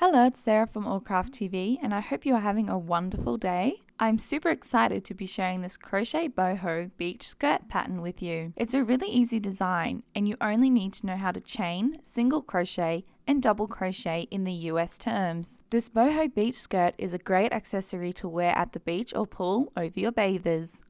Hello, it's Sarah from Allcraft TV, and I hope you are having a wonderful day. I'm super excited to be sharing this Crochet Boho beach skirt pattern with you. It's a really easy design, and you only need to know how to chain, single crochet, and double crochet in the US terms. This boho beach skirt is a great accessory to wear at the beach or pool over your bathers.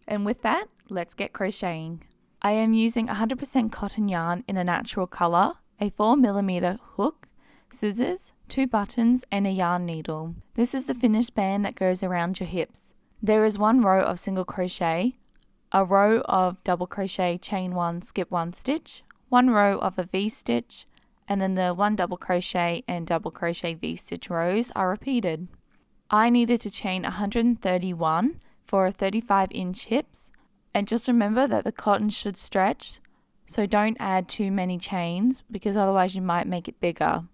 And with that, let's get crocheting. I am using 100% cotton yarn in a natural color, a 4mm hook, scissors, 2 buttons, and a yarn needle. This is the finished band that goes around your hips. There is 1 row of single crochet, a row of double crochet, chain 1, skip 1 stitch, 1 row of a V-stitch, and then the 1 double crochet and double crochet V-stitch rows are repeated. I needed to chain 131 for 35-inch hips, and just remember that the cotton should stretch, so don't add too many chains because otherwise you might make it bigger.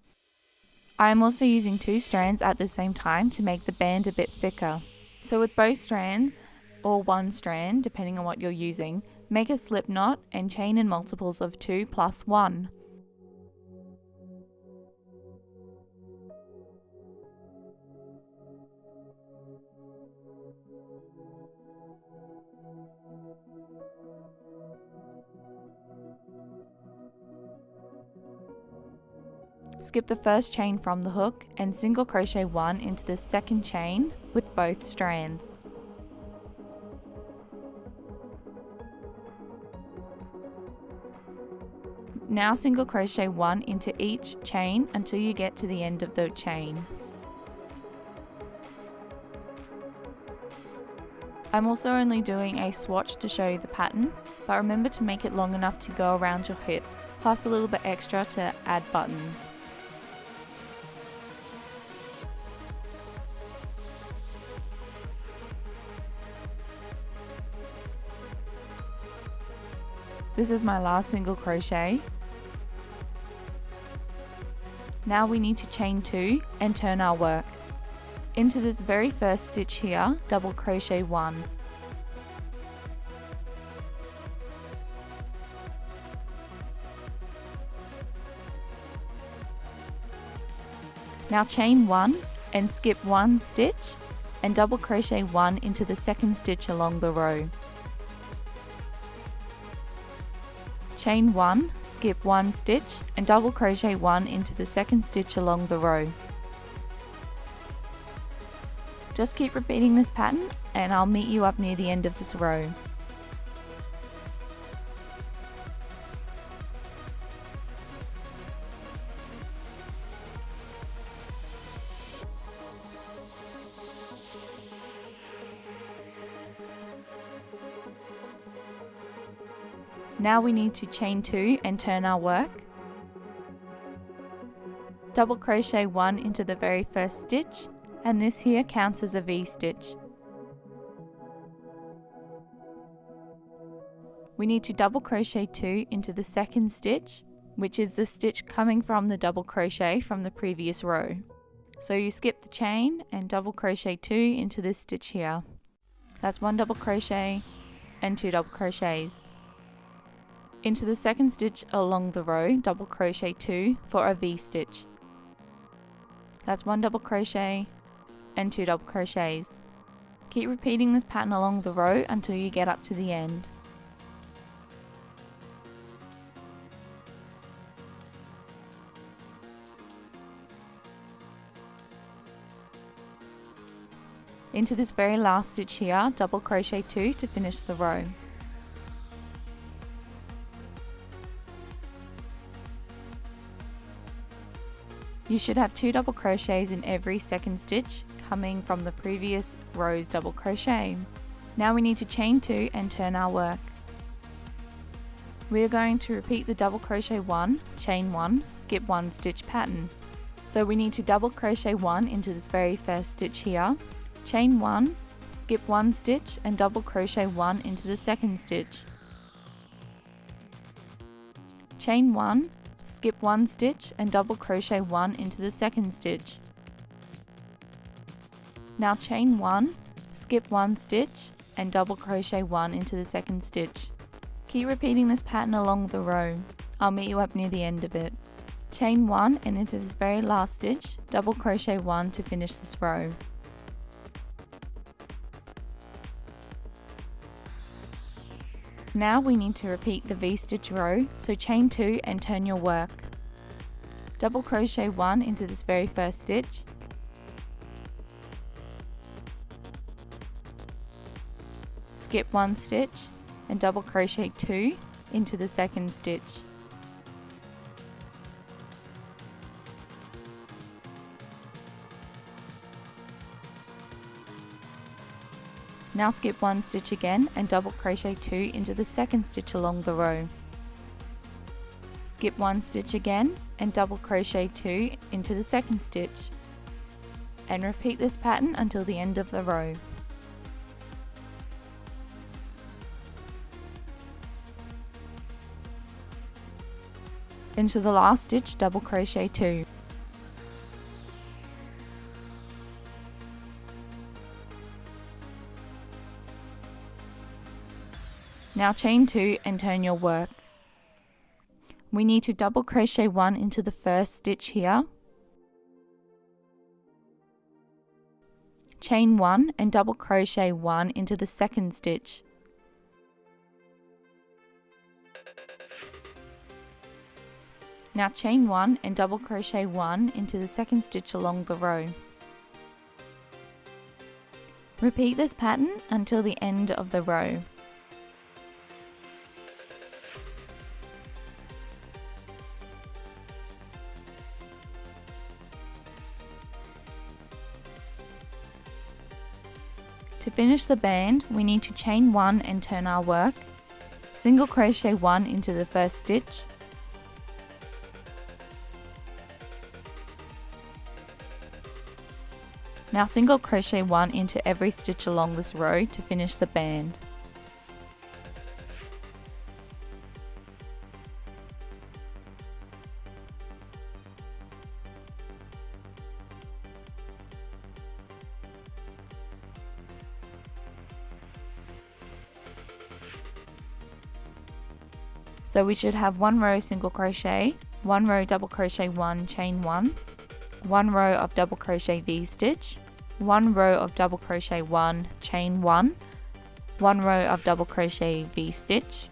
I am also using 2 strands at the same time to make the band a bit thicker. So with both strands, or 1 strand depending on what you're using, make a slip knot and chain in multiples of 2 plus 1. Skip the first chain from the hook and single crochet 1 into the second chain with both strands. Now single crochet 1 into each chain until you get to the end of the chain. I'm also only doing a swatch to show you the pattern, but remember to make it long enough to go around your hips, plus a little bit extra to add buttons. This is my last single crochet. Now we need to chain 2 and turn our work. Into this very first stitch here, double crochet 1. Now chain 1 and skip 1 stitch and double crochet 1 into the second stitch along the row. Chain 1, skip 1 stitch and double crochet 1 into the second stitch along the row. Just keep repeating this pattern and I'll meet you up near the end of this row. Now we need to chain 2 and turn our work. Double crochet 1 into the very first stitch, and this here counts as a V-stitch. We need to double crochet 2 into the second stitch, which is the stitch coming from the double crochet from the previous row. So you skip the chain and double crochet 2 into this stitch here. That's 1 double crochet and 2 double crochets. Into the second stitch along the row, double crochet 2 for a V-stitch. That's 1 double crochet and 2 double crochets. Keep repeating this pattern along the row until you get up to the end. Into this very last stitch here, double crochet 2 to finish the row. You should have 2 double crochets in every second stitch coming from the previous row's double crochet. Now we need to chain 2 and turn our work. We are going to repeat the double crochet 1, chain 1, skip 1 stitch pattern. So we need to double crochet 1 into this very first stitch here, chain 1, skip 1 stitch and double crochet 1 into the second stitch. Chain 1, skip 1 stitch and double crochet 1 into the second stitch. Now chain 1, skip 1 stitch and double crochet 1 into the second stitch. Keep repeating this pattern along the row. I'll meet you up near the end of it. chain 1 and into this very last stitch, double crochet 1 to finish this row. Now we need to repeat the V-stitch row, so chain 2 and turn your work. Double crochet 1 into this very first stitch, skip 1 stitch and double crochet 2 into the second stitch. Now skip 1 stitch again and double crochet 2 into the second stitch along the row. Skip 1 stitch again and double crochet 2 into the second stitch. And repeat this pattern until the end of the row. Into the last stitch, double crochet 2. Now chain 2 and turn your work. We need to double crochet 1 into the first stitch here, chain 1 and double crochet 1 into the second stitch. Now chain 1 and double crochet 1 into the second stitch along the row. Repeat this pattern until the end of the row. To finish the band, we need to chain 1 and turn our work, single crochet 1 into the first stitch, now single crochet 1 into every stitch along this row to finish the band. So we should have 1 row single crochet, 1 row double crochet 1, chain 1, 1 row of double crochet V-stitch, 1 row of double crochet 1, chain 1, 1 row of double crochet V-stitch,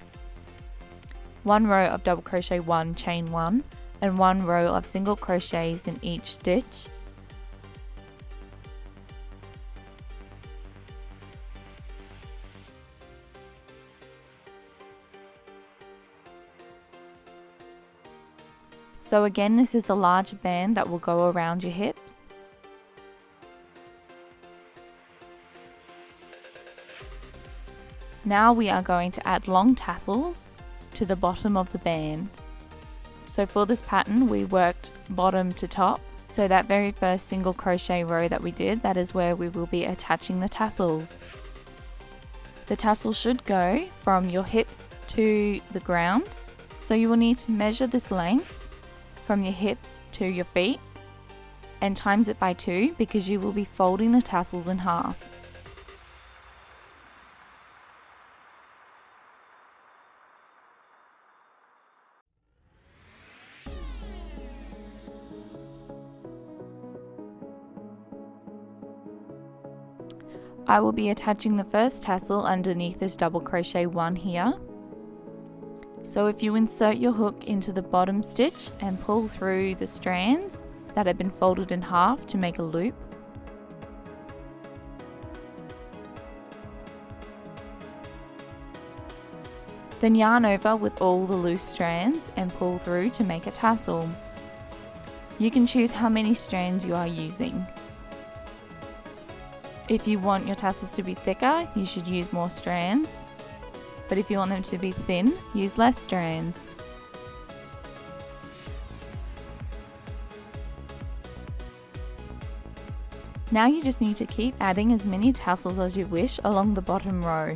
1 row of double crochet 1, chain 1, and 1 row of single crochets in each stitch. So again, this is the larger band that will go around your hips. Now we are going to add long tassels to the bottom of the band. So for this pattern, we worked bottom to top. So that very first single crochet row that we did, that is where we will be attaching the tassels. The tassel should go from your hips to the ground. So you will need to measure this length from your hips to your feet and times it by 2 because you will be folding the tassels in half. I will be attaching the first tassel underneath this double crochet 1 here. So if you insert your hook into the bottom stitch and pull through the strands that have been folded in half to make a loop, then yarn over with all the loose strands and pull through to make a tassel. You can choose how many strands you are using. If you want your tassels to be thicker, you should use more strands. But if you want them to be thin, use less strands. Now you just need to keep adding as many tassels as you wish along the bottom row.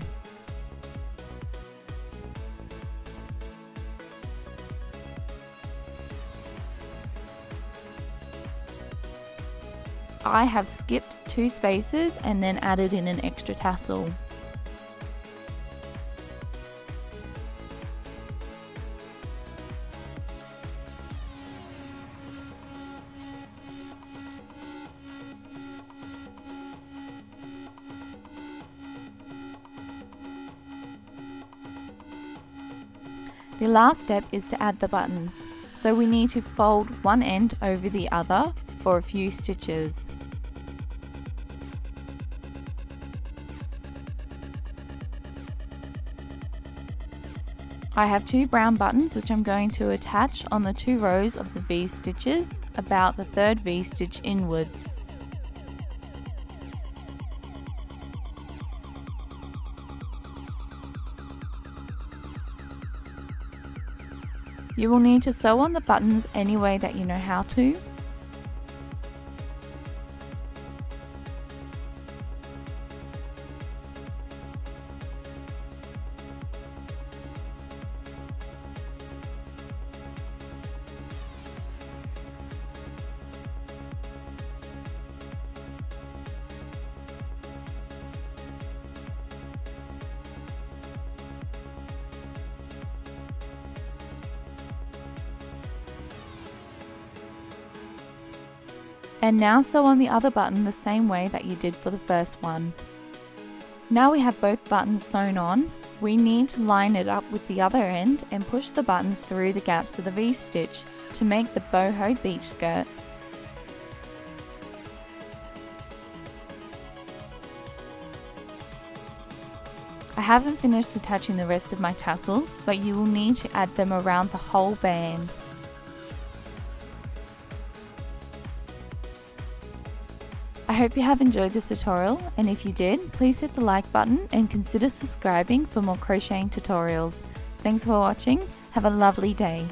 I have skipped 2 spaces and then added in an extra tassel. The last step is to add the buttons. So we need to fold one end over the other for a few stitches. I have 2 brown buttons which I'm going to attach on the 2 rows of the V stitches, about the 3rd V stitch inwards. You will need to sew on the buttons any way that you know how to. And now sew on the other button the same way that you did for the first one. Now we have both buttons sewn on, we need to line it up with the other end and push the buttons through the gaps of the V-stitch to make the boho beach skirt. I haven't finished attaching the rest of my tassels, but you will need to add them around the whole band. I hope you have enjoyed this tutorial, and if you did, please hit the like button and consider subscribing for more crocheting tutorials. Thanks for watching, have a lovely day.